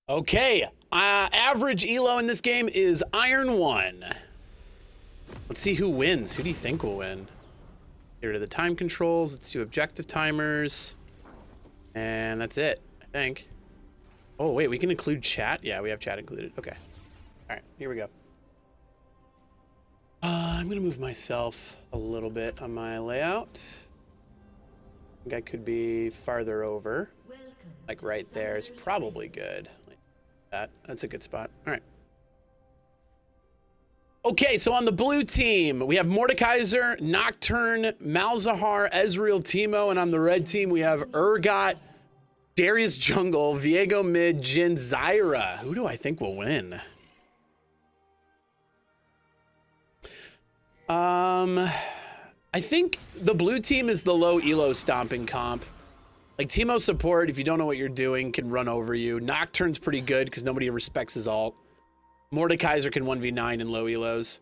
Okay, average elo in this game is Iron 1. Let's see who wins. Who do you think will win? Get rid of the time controls. Let's do objective timers. And that's it, I think. Oh, wait, we can include chat? Yeah, we have chat included. Okay. All right, here we go. I'm going to move myself a little bit on my layout. I think I could be farther over. Like right there is probably good. Like that. That's a good spot. All right. Okay, so on the blue team, we have Mordekaiser, Nocturne, Malzahar, Ezreal, Teemo, and on the red team, we have Urgot, Darius Jungle, Viego mid, Jhin, Zyra. Who do I think will win? I think the blue team is the low elo stomping comp. Like Teemo support, if you don't know what you're doing, can run over you. Nocturne's pretty good because nobody respects his ult. Mordekaiser can 1v9 in low elos.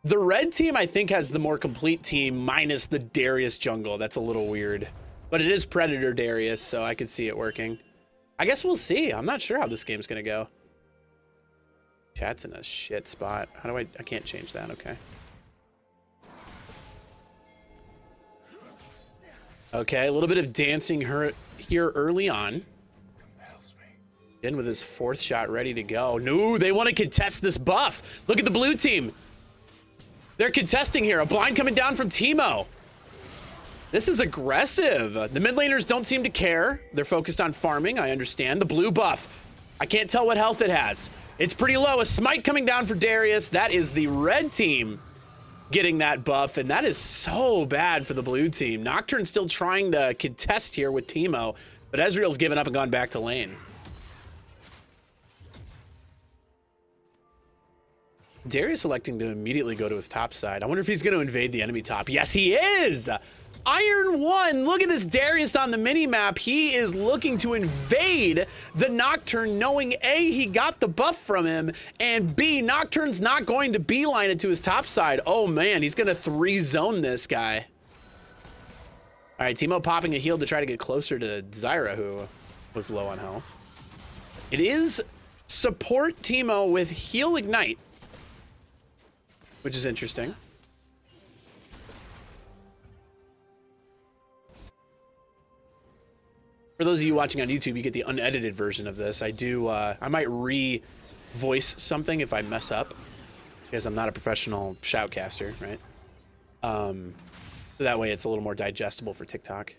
The red team, I think, has the more complete team minus the Darius jungle. That's a little weird. But it is Predator Darius, so I could see it working. I guess we'll see. I'm not sure how this game's going to go. Chat's in a shit spot. How do I can't change that. Okay. Okay, a little bit of dancing here early on. In with his fourth shot ready to go. No, they want to contest this buff. Look at the blue team. They're contesting here. A blind coming down from Teemo. This is aggressive. The mid laners don't seem to care. They're focused on farming, I understand. The blue buff. I can't tell what health it has. It's pretty low. A smite coming down for Darius. That is the red team getting that buff, and that is so bad for the blue team. Nocturne's still trying to contest here with Teemo, but Ezreal's given up and gone back to lane. Darius electing to immediately go to his top side. I wonder if he's going to invade the enemy top. Yes, he is! Iron 1, look at this Darius on the mini-map. He is looking to invade the Nocturne, knowing A, he got the buff from him, and B, Nocturne's not going to beeline it to his top side. Oh man, he's going to 3-zone this guy. All right, Teemo popping a heal to try to get closer to Zyra, who was low on health. It is support Teemo with heal ignite, which is interesting. For those of you watching on YouTube, you get the unedited version of this. I might re-voice something if I mess up, because I'm not a professional shoutcaster, right? So that way it's a little more digestible for TikTok.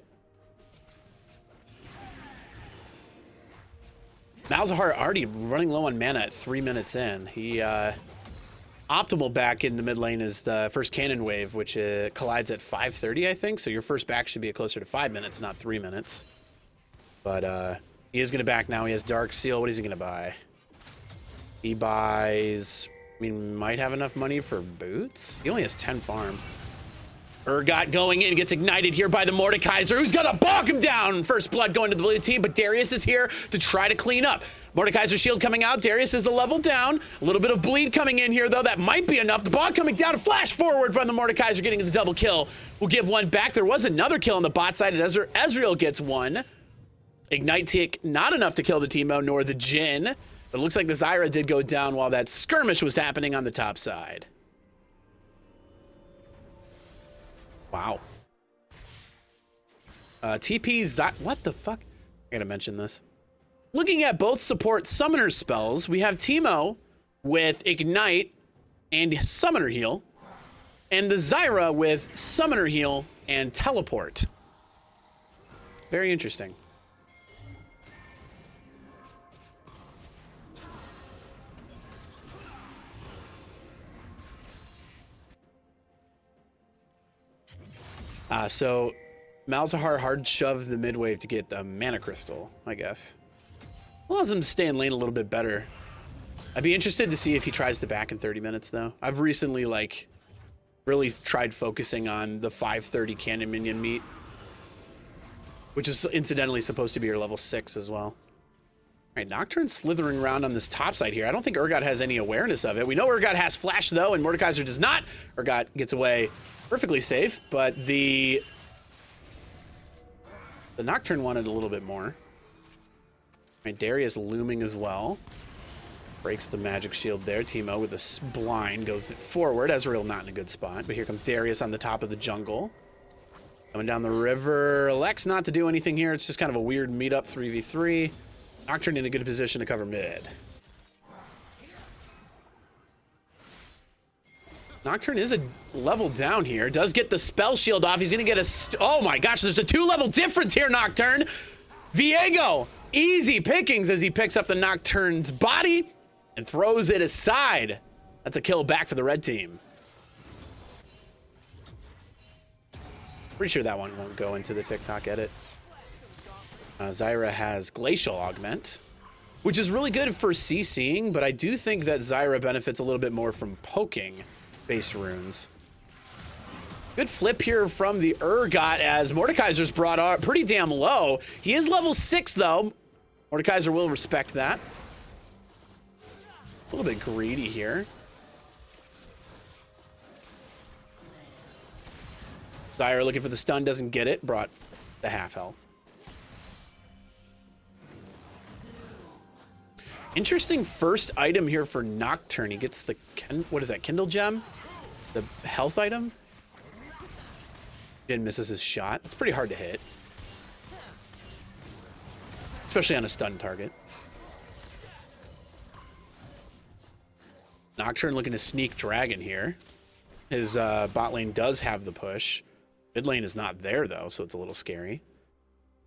Malzahar already running low on mana at 3 minutes in. He, optimal back in the mid lane is the first cannon wave, which collides at 5:30, I think. So your first back should be closer to 5 minutes, not 3 minutes. But he is going to back now. He has Dark Seal. What is he going to buy? He buys... I mean, might have enough money for boots? He only has 10 farm. Urgot going in, gets ignited here by the Mordekaiser, who's going to bog him down. First blood going to the blue team, but Darius is here to try to clean up. Mordekaiser shield coming out. Darius is a level down. A little bit of bleed coming in here, though. That might be enough. The bot coming down. A flash forward from the Mordekaiser, getting the double kill. We'll give one back. There was another kill on the bot side, and Ezreal gets one. Ignite tick, not enough to kill the Teemo nor the Jhin. But it looks like the Zyra did go down while that skirmish was happening on the top side. Wow. What the fuck? I gotta mention this. Looking at both support summoner spells, we have Teemo with Ignite and Summoner Heal, and the Zyra with Summoner Heal and Teleport. Very interesting. So Malzahar hard shoved the mid wave to get the mana crystal, I guess. Allows him to stay in lane a little bit better. I'd be interested to see if he tries to back in 30 minutes, though. I've recently, like, really tried focusing on the 5:30 cannon minion meet, which is incidentally supposed to be your level 6 as well. All right, Nocturne slithering around on this top side here. I don't think Urgot has any awareness of it. We know Urgot has flash, though, and Mordekaiser does not. Urgot gets away perfectly safe, but the Nocturne wanted a little bit more. Right, Darius looming as well. Breaks the magic shield there. Teemo with a blind goes forward. Ezreal not in a good spot, but here comes Darius on the top of the jungle. Coming down the river. Lex not to do anything here. It's just kind of a weird meetup 3v3. Nocturne in a good position to cover mid. Nocturne is a level down here. Does get the spell shield off. He's going to get a... Oh my gosh, there's a 2-level difference here, Nocturne. Viego, easy pickings as he picks up the Nocturne's body and throws it aside. That's a kill back for the red team. Pretty sure that one won't go into the TikTok edit. Zyra has Glacial Augment, which is really good for CCing, but I do think that Zyra benefits a little bit more from poking base runes. Good flip here from the Urgot as Mordekaiser's brought out pretty damn low. He is level 6 though. Mordekaiser will respect that. A little bit greedy here. Zyra looking for the stun, doesn't get it. Brought the half health. Interesting first item here for Nocturne. He gets the, what is that, Kindle Gem? The health item? Jhin misses his shot. It's pretty hard to hit. Especially on a stun target. Nocturne looking to sneak Dragon here. His bot lane does have the push. Mid lane is not there though, so it's a little scary.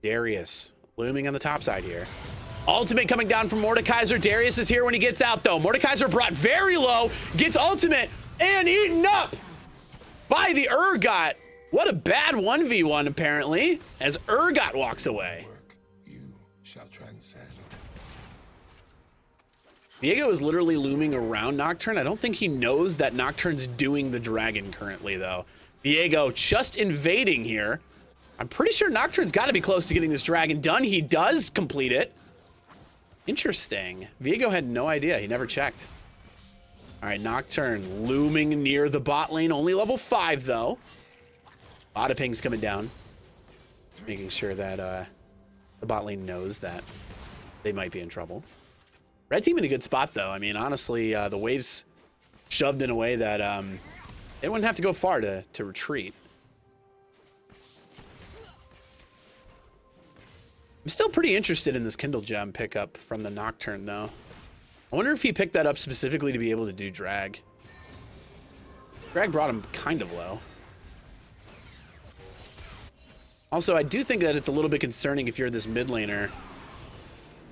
Darius looming on the top side here. Ultimate coming down from Mordekaiser. Darius is here when he gets out though. Mordekaiser brought very low, gets ultimate and eaten up by the Urgot. What a bad 1v1 apparently, as Urgot walks away. You shall transcend. Viego is literally looming around Nocturne. I don't think he knows that Nocturne's doing the dragon currently though. Viego just invading here. I'm pretty sure Nocturne's got to be close to getting this dragon done. He does complete it. Interesting. Viego had no idea. He never checked. All right, Nocturne looming near the bot lane. Only level 5, though. A lot of pings coming down. Making sure that the bot lane knows that they might be in trouble. Red team in a good spot, though. I mean, honestly, the wave's shoved in a way that they wouldn't have to go far to retreat. I'm still pretty interested in this Kindle Gem pickup from the Nocturne, though. I wonder if he picked that up specifically to be able to do drag. Drag brought him kind of low. Also, I do think that it's a little bit concerning if you're this mid laner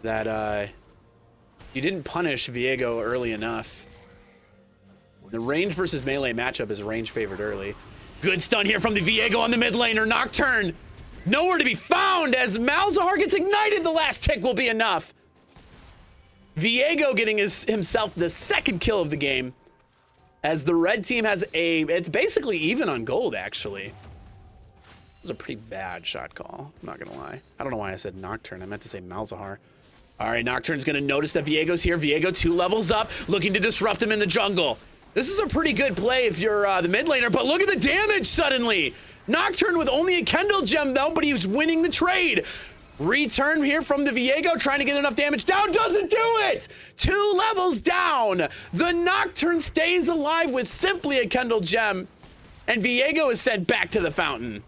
that you didn't punish Viego early enough. The range versus melee matchup is range favored early. Good stun here from the Viego on the mid laner. Nocturne nowhere to be found as Malzahar gets ignited. The last tick will be enough. Viego getting himself the second kill of the game as the red team has it's basically even on gold, actually. It was a pretty bad shot call, I'm not gonna lie. I don't know why I said Nocturne, I meant to say Malzahar. All right, Nocturne's gonna notice that Viego's here. Viego 2 levels up, looking to disrupt him in the jungle. This is a pretty good play if you're the mid laner, but look at the damage suddenly. Nocturne with only a Kendall gem though, but he was winning the trade. Return here from the Viego, trying to get enough damage down, doesn't do it! 2 levels down. The Nocturne stays alive with simply a Kendall gem, and Viego is sent back to the fountain.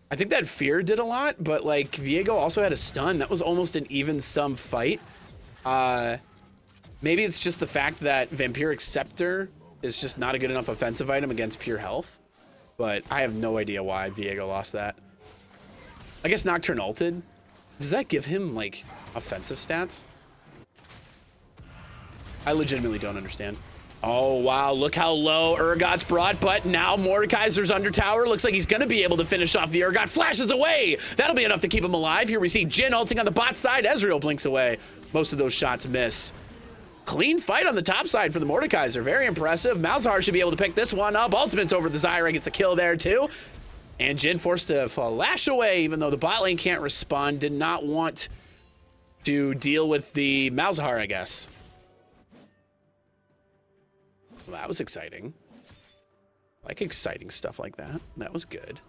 I think that fear did a lot, but like Viego also had a stun. That was almost an even sum fight. Maybe it's just the fact that Vampiric Scepter is just not a good enough offensive item against pure health. But I have no idea why Viego lost that. I guess Nocturne ulted. Does that give him like offensive stats? I legitimately don't understand. Oh, wow. Look how low Urgot's brought, but now Mordekaiser's under tower. Looks like he's going to be able to finish off the Urgot. Flashes away. That'll be enough to keep him alive. Here we see Jhin ulting on the bot side. Ezreal blinks away. Most of those shots miss. Clean fight on the top side for the Mordekaiser. Very impressive. Malzahar should be able to pick this one up. Ultimate's over the Zyra. Gets a kill there, too. And Jhin forced to flash away, even though the bot lane can't respond. Did not want to deal with the Malzahar, I guess. Well, that was exciting. I like exciting stuff like that. That was good.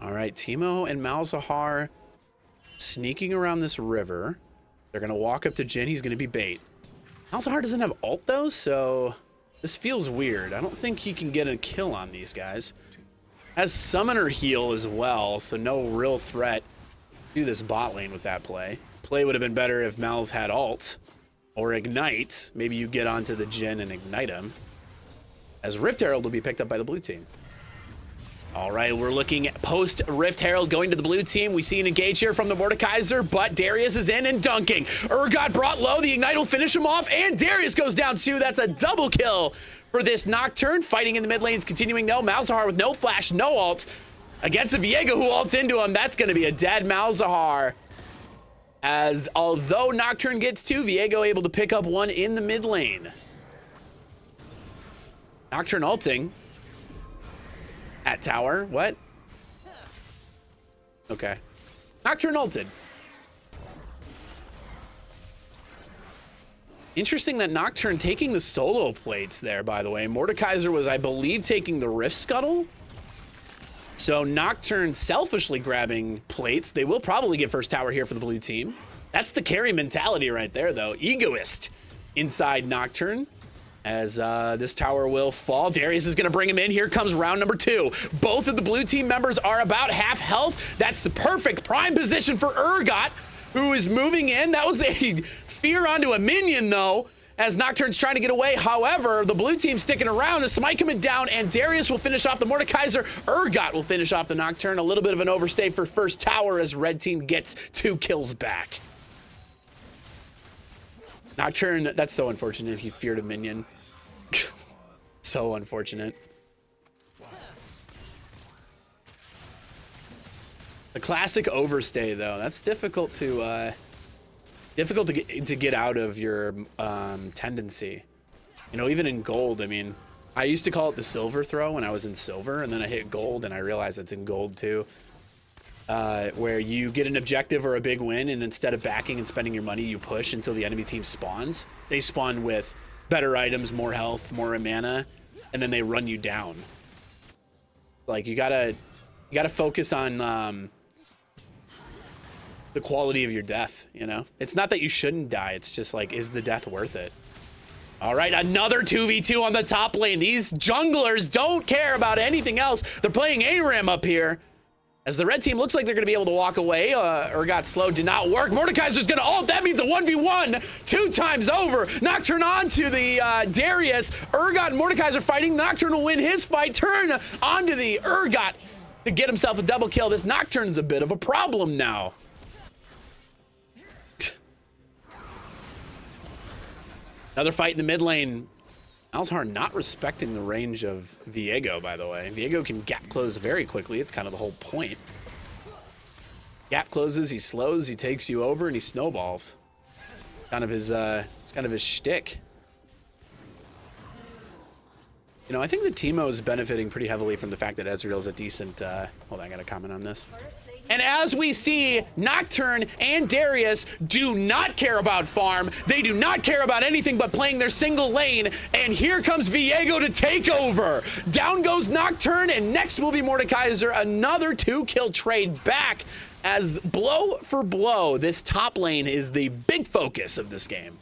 All right, Teemo and Malzahar sneaking around this river. They're going to walk up to Jhin. He's going to be bait. Malzahar doesn't have ult, though, so this feels weird. I don't think he can get a kill on these guys. Has Summoner heal as well, so no real threat to this bot lane with that play. Play would have been better if Mal's had ult or ignite. Maybe you get onto the Jhin and ignite him. As Rift Herald will be picked up by the blue team. All right, we're looking at post Rift Herald going to the blue team. We see an engage here from the Mordekaiser, but Darius is in and dunking. Urgot brought low. The ignite will finish him off, and Darius goes down too. That's a double kill for this Nocturne. Fighting in the mid lanes continuing though. Malzahar with no flash, no ult. Against a Viego who ults into him. That's going to be a dead Malzahar. As although Nocturne gets two, Viego able to pick up one in the mid lane. Nocturne ulting. At tower, what? Okay. Nocturne ulted. Interesting that Nocturne taking the solo plates there, by the way. Mordekaiser was, I believe, taking the Rift Scuttle. So Nocturne selfishly grabbing plates. They will probably get first tower here for the blue team. That's the carry mentality right there, though. Egoist inside Nocturne. As this tower will fall. Darius is going to bring him in. Here comes round number 2. Both of the blue team members are about half health. That's the perfect prime position for Urgot, who is moving in. That was a fear onto a minion, though, as Nocturne's trying to get away. However, the blue team sticking around. The smite coming down, and Darius will finish off the Mordekaiser. Urgot will finish off the Nocturne. A little bit of an overstay for first tower as red team gets 2 kills back. Nocturne, that's so unfortunate. He feared a minion. So unfortunate. The classic overstay, though, that's difficult to get out of your tendency. You know, even in gold, I mean, I used to call it the silver throw when I was in silver, and then I hit gold and I realized it's in gold too. Where you get an objective or a big win, and instead of backing and spending your money, you push until the enemy team spawns. They spawn with better items, more health, more mana, and then they run you down. Like, you gotta focus on the quality of your death, you know? It's not that you shouldn't die, it's just like, is the death worth it? All right, another 2v2 on the top lane. These junglers don't care about anything else. They're playing ARAM up here. As the red team looks like they're going to be able to walk away, or got slowed, did not work. Mordekaiser's going to ult. That means a 1v1 2 times over. Nocturne onto the Darius. Urgot and Mordekaiser fighting. Nocturne will win his fight. Turn onto the Urgot to get himself a double kill. This Nocturne's a bit of a problem now. Another fight in the mid lane. Malzahar not respecting the range of Viego, by the way. Viego can gap close very quickly. It's kind of the whole point. Gap closes, he slows, he takes you over, and he snowballs. Kind of his, it's kind of his shtick. You know, I think that Teemo is benefiting pretty heavily from the fact that Ezreal's a decent, hold on, I gotta comment on this. And as we see, Nocturne and Darius do not care about farm. They do not care about anything but playing their single lane. And here comes Viego to take over. Down goes Nocturne, and next will be Mordekaiser. Another 2-kill trade back, as blow for blow, this top lane is the big focus of this game.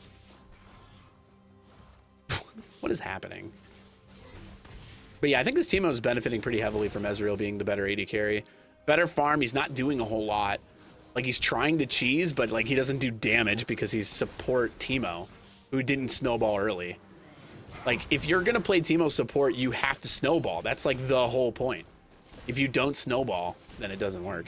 What is happening? But yeah, I think this Teemo is benefiting pretty heavily from Ezreal being the better AD carry. Better farm, he's not doing a whole lot. Like, he's trying to cheese, but like, he doesn't do damage because he's support Teemo, who didn't snowball early. Like, if you're gonna play Teemo support, you have to snowball. That's like the whole point. If you don't snowball, then it doesn't work.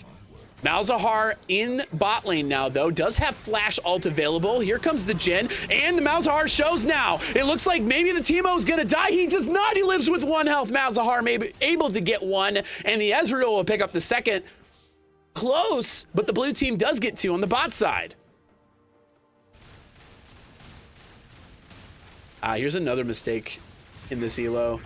Malzahar in bot lane now, though, does have flash ult available. Here comes the Jhin, and the Malzahar shows now. It looks like maybe the Teemo's gonna die. He does not. He lives with 1 health. Malzahar may be able to get 1, and the Ezreal will pick up the second. Close, but the blue team does get 2 on the bot side. Here's another mistake in this elo.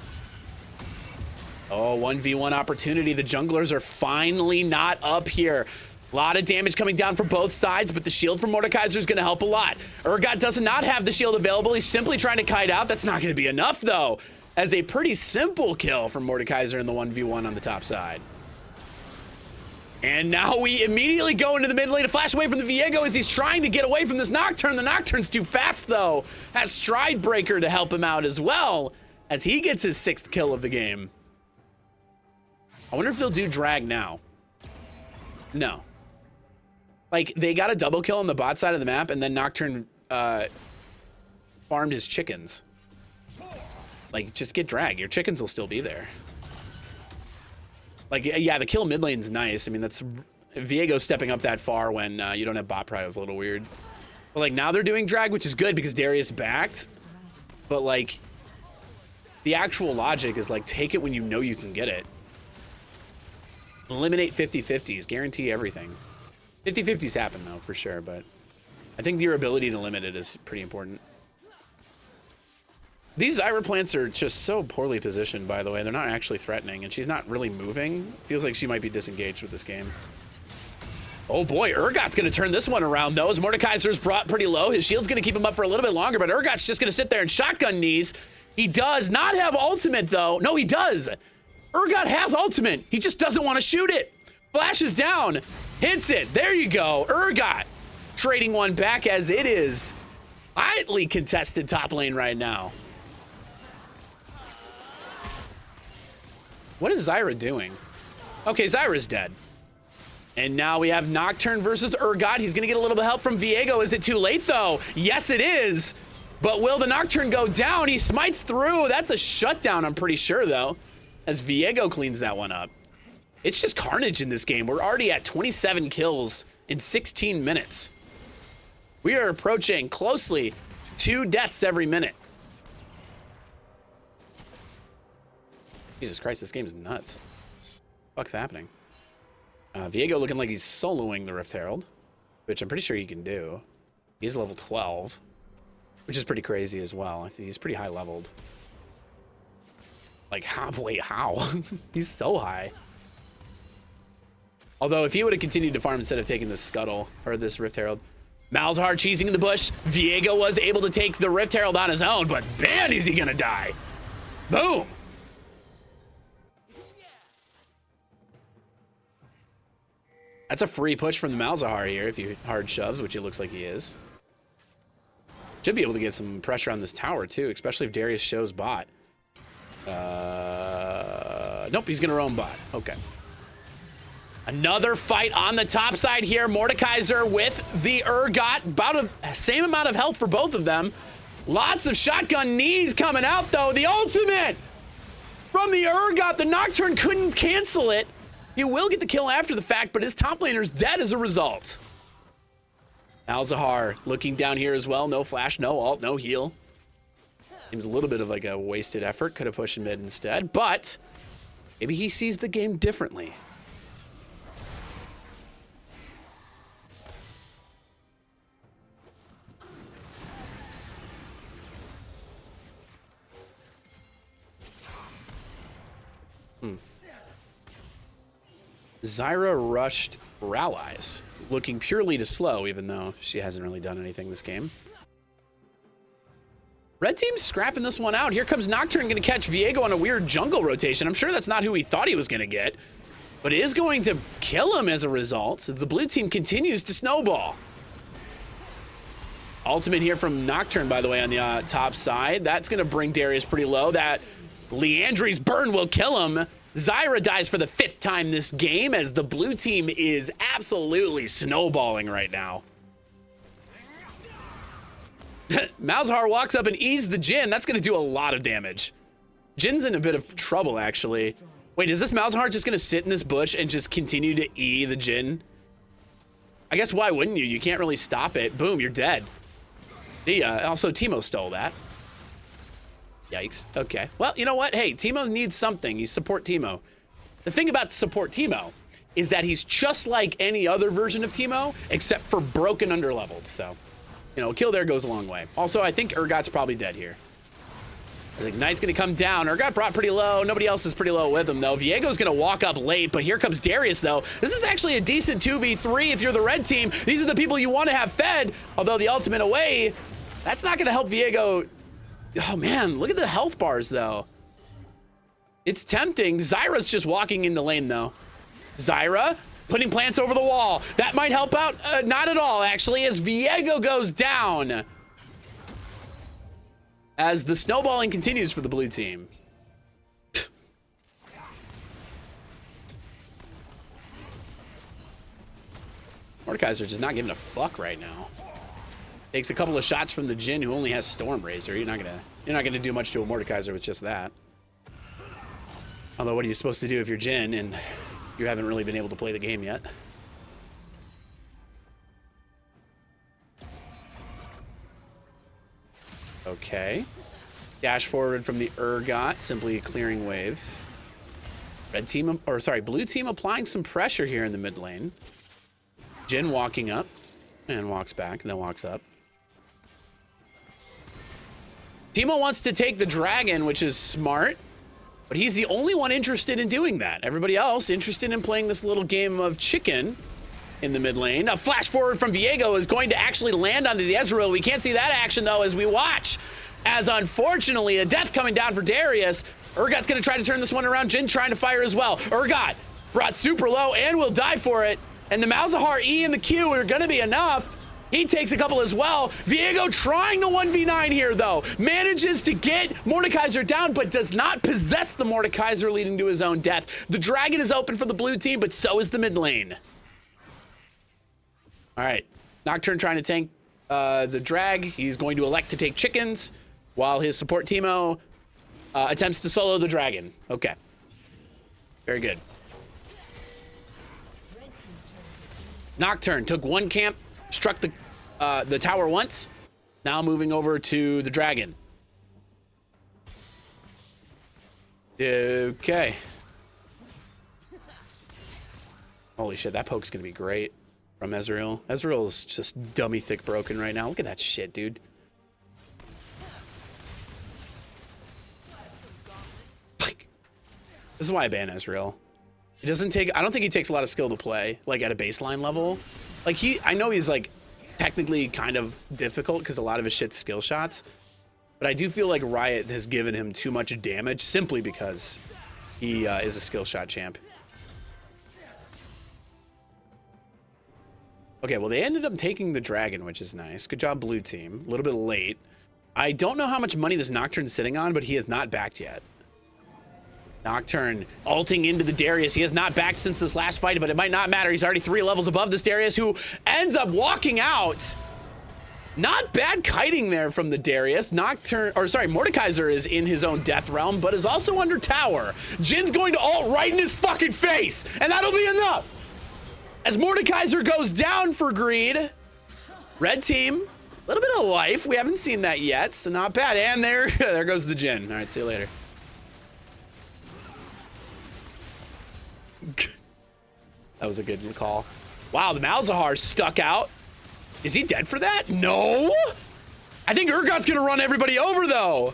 Oh, 1v1 opportunity. The junglers are finally not up here. A lot of damage coming down from both sides, but the shield from Mordekaiser is going to help a lot. Urgot does not have the shield available. He's simply trying to kite out. That's not going to be enough, though, as a pretty simple kill from Mordekaiser in the 1v1 on the top side. And now we immediately go into the mid lane to flash away from the Viego as he's trying to get away from this Nocturne. The Nocturne's too fast, though. Has Stride Breaker to help him out as well as he gets his 6th kill of the game. I wonder if they'll do drag now. No. Like, they got a double kill on the bot side of the map, and then Nocturne farmed his chickens. Like, just get drag. Your chickens will still be there. Like, yeah, the kill mid lane's nice. I mean, that's Viego stepping up that far when you don't have bot prio is a little weird. But, like, now they're doing drag, which is good because Darius backed. But, like, the actual logic is, like, take it when you know you can get it. Eliminate 50-50s. Guarantee everything. 50-50s happen, though, for sure. But I think your ability to limit it is pretty important. These Zyra plants are just so poorly positioned, by the way. They're not actually threatening, and she's not really moving. Feels like she might be disengaged with this game. Oh boy, Urgot's gonna turn this one around, though, as Mordekaiser's brought pretty low. His shield's gonna keep him up for a little bit longer, but Urgot's just gonna sit there and shotgun knees. He does not have ultimate, though. No, he does. Urgot has ultimate. He just doesn't want to shoot it. Flashes down, hits it. There you go. Urgot trading one back as it is highly contested top lane right now. What is Zyra doing? Okay, Zyra's dead. And now we have Nocturne versus Urgot. He's gonna get a little bit of help from Viego. Is it too late though? Yes, it is. But will the Nocturne go down? He smites through. That's a shutdown, I'm pretty sure though, as Viego cleans that one up. It's just carnage in this game. We're already at 27 kills in 16 minutes. We are approaching closely 2 deaths every minute. Jesus Christ, this game is nuts. What's happening? Viego looking like he's soloing the Rift Herald, which I'm pretty sure he can do. He's level 12, which is pretty crazy as well. I think he's pretty high leveled. Like, how? Wait, how? He's so high. Although, if he would have continued to farm instead of taking this Scuttle, or this Rift Herald. Malzahar cheesing in the bush. Viego was able to take the Rift Herald on his own, but man, is he gonna die. Boom. That's a free push from the Malzahar here if he hard shoves, which it looks like he is. Should be able to get some pressure on this tower too, especially if Darius shows bot. Nope, he's gonna roam bot. Okay. Another fight on the top side here. Mordekaiser with the Urgot. About the same amount of health for both of them. Lots of shotgun knees coming out though. The ultimate from the Urgot. The Nocturne couldn't cancel it. He will get the kill after the fact, but his top laner's dead as a result. Malzahar looking down here as well. No flash, no ult, no heal. Seems a little bit of like a wasted effort. Could have pushed him mid instead, but maybe he sees the game differently. Zyra rushed Rallies, looking purely to slow, even though she hasn't really done anything this game. Red team's scrapping this one out. Here comes Nocturne, gonna catch Viego on a weird jungle rotation. I'm sure that's not who he thought he was gonna get, but it is going to kill him as a result. So the blue team continues to snowball. Ultimate here from Nocturne, by the way, on the top side. That's gonna bring Darius pretty low. That Leandri's burn will kill him. Zyra dies for the 5th time this game as the blue team is absolutely snowballing right now. Malzahar walks up and eases the Jhin. That's going to do a lot of damage. Jin's in a bit of trouble, actually. Wait, is this Malzahar just going to sit in this bush and just continue to E the Jhin? I guess why wouldn't you? You can't really stop it. Boom, you're dead. Also, Teemo stole that. Yikes. Okay. Well, you know what? Hey, Teemo needs something. You support Teemo. The thing about support Teemo is that he's just like any other version of Teemo, except for broken underleveled. So, you know, a kill there goes a long way. Also, I think Urgot's probably dead here. I think Knight's going to come down. Urgot brought pretty low. Nobody else is pretty low with him, though. Viego's going to walk up late, but here comes Darius, though. This is actually a decent 2v3 if you're the red team. These are the people you want to have fed, although the ultimate away, that's not going to help Viego. Oh man, look at the health bars though. It's tempting. Zyra's just walking into lane though. Zyra putting plants over the wall. That might help out. Not at all, actually, as Viego goes down. As the snowballing continues for the blue team. Mordekaiser just not giving a fuck right now. Takes a couple of shots from the Jhin, who only has Storm Razor. You're not gonna do much to a Mordekaiser with just that. Although, what are you supposed to do if you're Jhin and you haven't really been able to play the game yet? Okay. Dash forward from the Urgot, simply clearing waves. Blue team applying some pressure here in the mid lane. Jhin walking up and walks back and then walks up. Teemo wants to take the dragon, which is smart, but he's the only one interested in doing that. Everybody else interested in playing this little game of chicken in the mid lane. A flash forward from Viego is going to actually land onto the Ezreal. We can't see that action though as we watch, as unfortunately a death coming down for Darius. Urgot's gonna try to turn this one around. Jhin trying to fire as well. Urgot brought super low and will die for it. And the Malzahar E and the Q are gonna be enough. He takes a couple as well. Viego trying to 1v9 here though. Manages to get Mordekaiser down, but does not possess the Mordekaiser, leading to his own death. The dragon is open for the blue team, but so is the mid lane. All right, Nocturne trying to tank the drag. He's going to elect to take chickens while his support Teemo attempts to solo the dragon. Okay, very good. Nocturne took one camp, struck the tower once. Now moving over to the dragon. Okay. Holy shit, that poke's gonna be great from Ezreal. Ezreal's just dummy thick broken right now. Look at that shit, dude. Like, this is why I ban Ezreal. It doesn't take, I don't think he takes a lot of skill to play, like at a baseline level. Like I know he's like technically kind of difficult because a lot of his shit's skill shots, but I do feel like Riot has given him too much damage simply because he is a skill shot champ. Okay, well, they ended up taking the dragon, which is nice. Good job, blue team. A little bit late. I don't know how much money this Nocturne's sitting on, but he is not backed yet. Nocturne ulting into the Darius. He has not backed since this last fight, but it might not matter. He's already 3 levels above this Darius, who ends up walking out. Not bad kiting there from the Darius. Mordekaiser is in his own death realm, but is also under tower. Jin's going to ult right in his fucking face, and that'll be enough. As Mordekaiser goes down for greed. Red team, a little bit of life. We haven't seen that yet, so not bad. And there goes the Jhin. All right, see you later. That was a good call. Wow, the Malzahar stuck out. Is he dead for that? No. I think Urgot's gonna run everybody over though.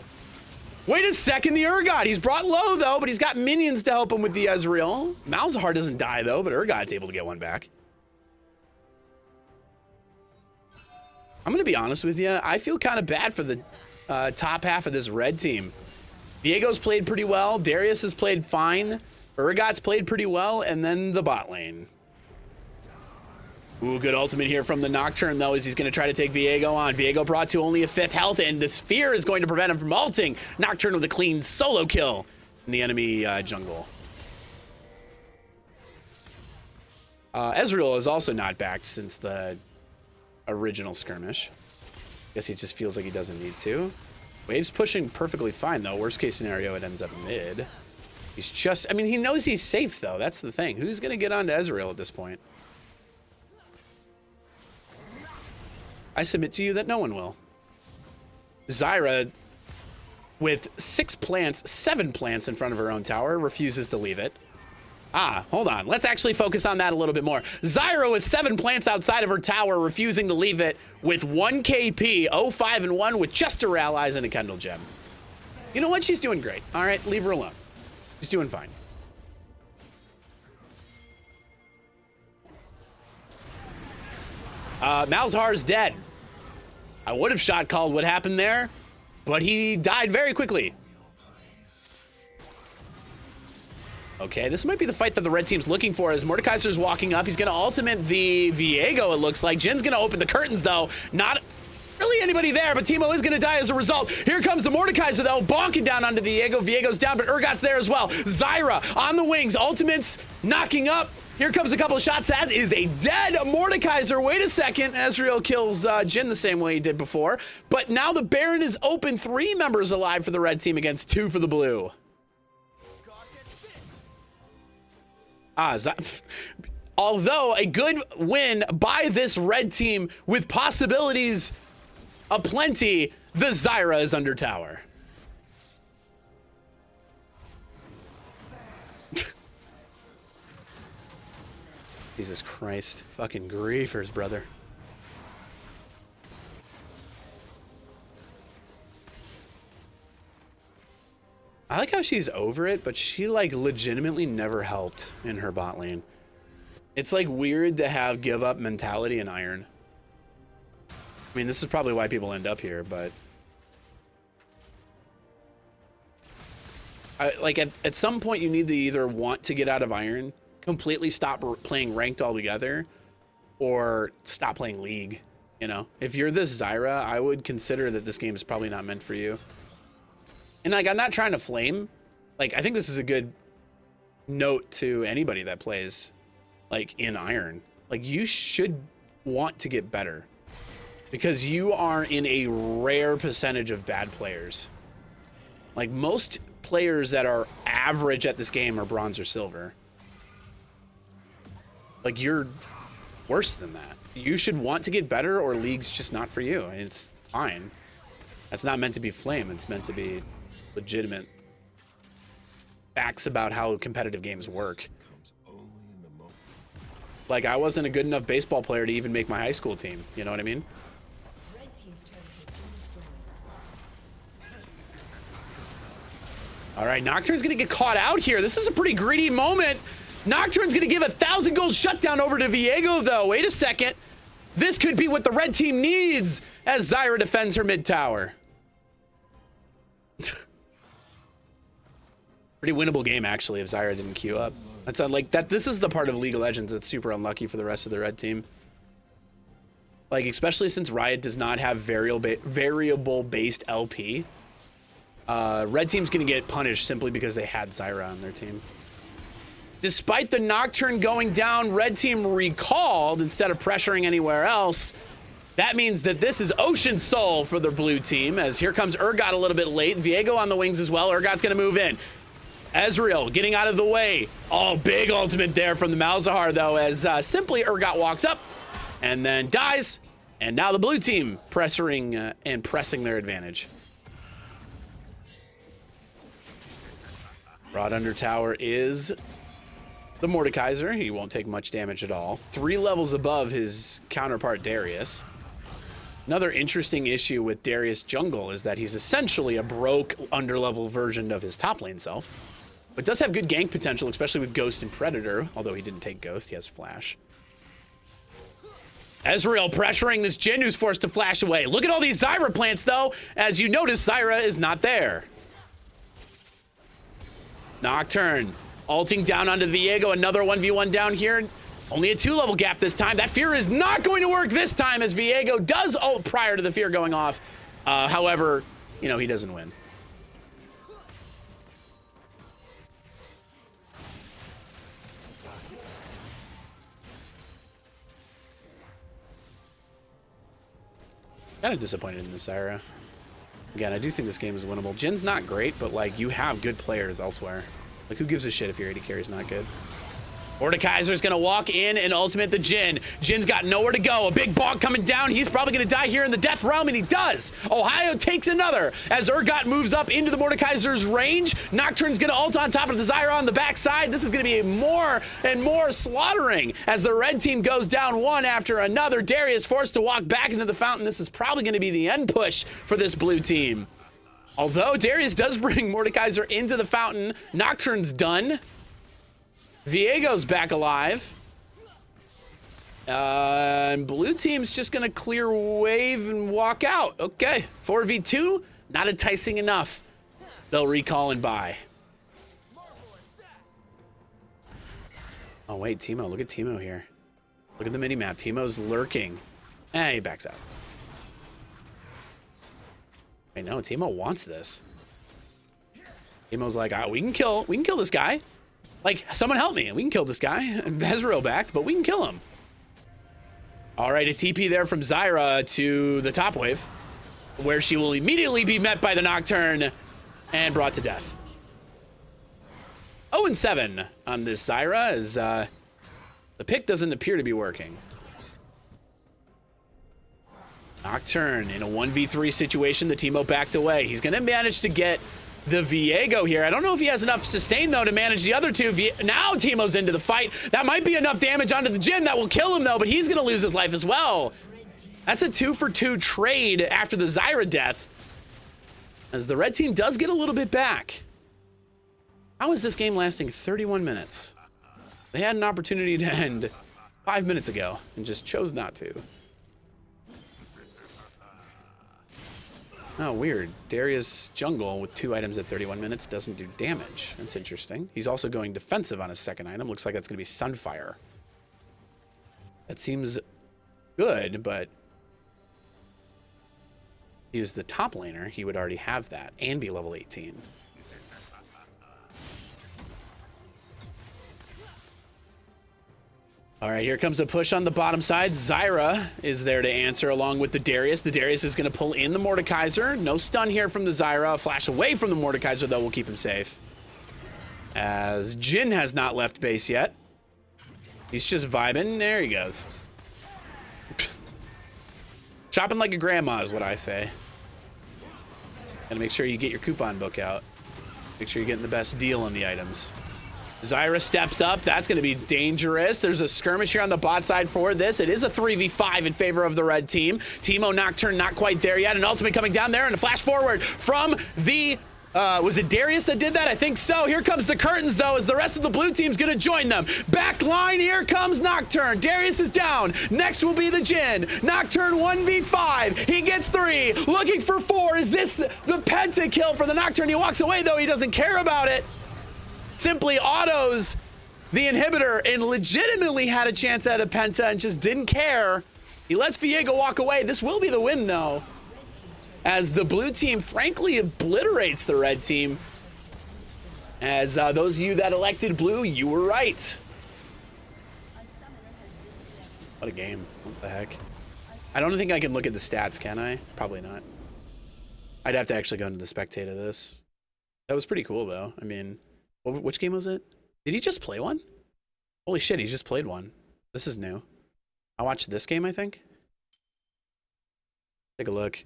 Wait a second, the Urgot. He's brought low though, but he's got minions to help him with the Ezreal. Malzahar doesn't die though, but Urgot's able to get one back. I'm gonna be honest with you. I feel kind of bad for the top half of this red team. Viego's played pretty well. Darius has played fine. Urgot's played pretty well, and then the bot lane. Ooh, good ultimate here from the Nocturne, though, as he's going to try to take Viego on. Viego brought to only a 5th health, and the Sphere is going to prevent him from ulting. Nocturne with a clean solo kill in the enemy jungle. Ezreal is also not backed since the original skirmish. Guess he just feels like he doesn't need to. Wave's pushing perfectly fine, though. Worst case scenario, it ends up mid. He's just, I mean, he knows he's safe, though. That's the thing. Who's going to get onto Ezreal at this point? I submit to you that no one will. Zyra, with 7 plants in front of her own tower, refuses to leave it. Ah, hold on. Let's actually focus on that a little bit more. Zyra with 7 plants outside of her tower, refusing to leave it with 1 KP, 0-5 and 1 with just her allies and a Kendall gem. You know what? She's doing great. All right, leave her alone. She's doing fine. Malzahar's dead. I would have shot called what happened there, but he died very quickly. Okay, this might be the fight that the red team's looking for as Mordekaiser's walking up. He's going to ultimate the Viego, it looks like. Jin's going to open the curtains, though. Not really anybody there, but Teemo is going to die as a result. Here comes the Mordekaiser, though, bonking down onto Viego. Viego's down, but Urgot's there as well. Zyra on the wings. Ultimates knocking up. Here comes a couple of shots. That is a dead Mordekaiser. Wait a second. Ezreal kills Jin the same way he did before. But now the Baron is open. 3 members alive for the red team against 2 for the blue. Although a good win by this red team with possibilities aplenty, the Zyra is under tower. Jesus Christ. Fucking griefers, brother. I like how she's over it, but she like legitimately never helped in her bot lane. It's like weird to have give up mentality in Iron. I mean, this is probably why people end up here, but like at some point you need to either want to get out of Iron, completely stop playing ranked altogether, or stop playing League. You know, if you're this Zyra, I would consider that this game is probably not meant for you. And like, I'm not trying to flame. Like, I think this is a good note to anybody that plays like in Iron. Like, you should want to get better because you are in a rare percentage of bad players. Like, most players that are average at this game are bronze or silver. Like, you're worse than that. You should want to get better, or League's just not for you. It's fine. That's not meant to be flame. It's meant to be legitimate facts about how competitive games work. Like, I wasn't a good enough baseball player to even make my high school team. You know what I mean? All right, Nocturne's gonna get caught out here. This is a pretty greedy moment. Nocturne's gonna give 1,000 gold shutdown over to Viego, though. Wait a second. This could be what the red team needs as Zyra defends her mid tower. Pretty winnable game, actually, if Zyra didn't queue up. That's like that. This is the part of League of Legends that's super unlucky for the rest of the red team. Like, especially since Riot does not have variable-based LP. Red team's gonna get punished simply because they had Zyra on their team. Despite the Nocturne going down, red team recalled instead of pressuring anywhere else. That means that this is Ocean Soul for the blue team, as here comes Urgot a little bit late. Viego on the wings as well. Urgot's gonna move in. Ezreal getting out of the way. Oh, big ultimate there from the Malzahar, though, as simply Urgot walks up and then dies. And now the blue team pressuring and pressing their advantage. Brought under tower is the Mordekaiser. He won't take much damage at all. 3 levels above his counterpart Darius. Another interesting issue with Darius jungle is that he's essentially a broke underlevel version of his top lane self. But does have good gank potential, especially with Ghost and Predator, although he didn't take Ghost, he has Flash. Ezreal pressuring this Jhin, who's forced to flash away. Look at all these Zyra plants, though. As you notice, Zyra is not there. Nocturne ulting down onto Viego. Another 1v1 down here. Only a 2-level gap this time. That fear is not going to work this time, as Viego does ult prior to the fear going off. However, you know, he doesn't win. Kind of disappointed in this Zyra. Again, I do think this game is winnable. Jin's not great, but like, you have good players elsewhere. Like, who gives a shit if your AD carry's not good? Mordekaiser's gonna walk in and ultimate the Jhin. Jin's got nowhere to go. A big bonk coming down. He's probably gonna die here in the death realm, and he does. Ohio takes another as Urgot moves up into the Mordekaiser's range. Nocturne's gonna ult on top of the Zyra on the backside. This is gonna be more and more slaughtering as the red team goes down one after another. Darius forced to walk back into the fountain. This is probably gonna be the end push for this blue team. Although Darius does bring Mordekaiser into the fountain, Nocturne's done. Viego's back alive. And blue team's just gonna clear wave and walk out. Okay, 4v2, not enticing enough. They'll recall and buy. Oh, wait, Teemo. Look at Teemo here. Look at the mini-map. Teemo's lurking. He backs out. I know, Teemo wants this. Teemo's like, we can kill this guy. Like, someone help me. We can kill this guy. Bezreal backed, but we can kill him. All right, a TP there from Zyra to the top wave, where she will immediately be met by the Nocturne and brought to death. 0-7 on this Zyra, as the pick doesn't appear to be working. Nocturne in a 1v3 situation. The Teemo backed away. He's going to manage to get the Viego here. I don't know if he has enough sustain, though, to manage the other two. Now Teemo's into the fight. That might be enough damage onto the Jhin. That will kill him, though, but he's going to lose his life as well. That's a 2-for-2 trade after the Zyra death, as the red team does get a little bit back. How is this game lasting 31 minutes? They had an opportunity to end 5 minutes ago and just chose not to. Oh, weird. Darius jungle with 2 items at 31 minutes doesn't do damage. That's interesting. He's also going defensive on his second item. Looks like that's going to be Sunfire. That seems good, but if he was the top laner, he would already have that and be level 18. All right, here comes a push on the bottom side. Zyra is there to answer along with the Darius. The Darius is going to pull in the Mordekaiser. No stun here from the Zyra. A flash away from the Mordekaiser, though, will keep him safe. As Jhin has not left base yet. He's just vibing. There he goes. Shopping like a grandma is what I say. Gotta make sure you get your coupon book out. Make sure you're getting the best deal on the items. Zyra steps up. That's going to be dangerous. There's a skirmish here on the bot side for this. It is a 3v5 in favor of the red team. Teemo Nocturne not quite there yet. An ultimate coming down there and a flash forward from the... was it Darius that did that? I think so. Here comes the curtains, though, as the rest of the blue team's going to join them. Back line, here comes Nocturne. Darius is down. Next will be the Jhin. Nocturne 1v5. He gets 3. Looking for 4. Is this the Penta kill for the Nocturne? He walks away, though. He doesn't care about it. Simply autos the inhibitor and legitimately had a chance at a Penta and just didn't care. He lets Viego walk away. This will be the win, though, as the blue team frankly obliterates the red team. As those of you that elected blue, you were right. What a game. What the heck? I don't think I can look at the stats, can I? Probably not. I'd have to actually go into the spectate of this. That was pretty cool, though. I mean, which game was it? Did he just play one? Holy shit, he just played one. This is new. I watched this game, I think. Take a look.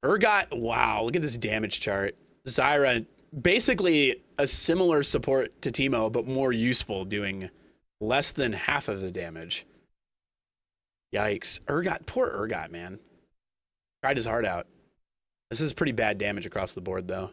Urgot, wow, look at this damage chart. Zyra, basically a similar support to Teemo, but more useful, doing less than half of the damage. Yikes. Urgot, poor Urgot, man. Tried his heart out. This is pretty bad damage across the board, though.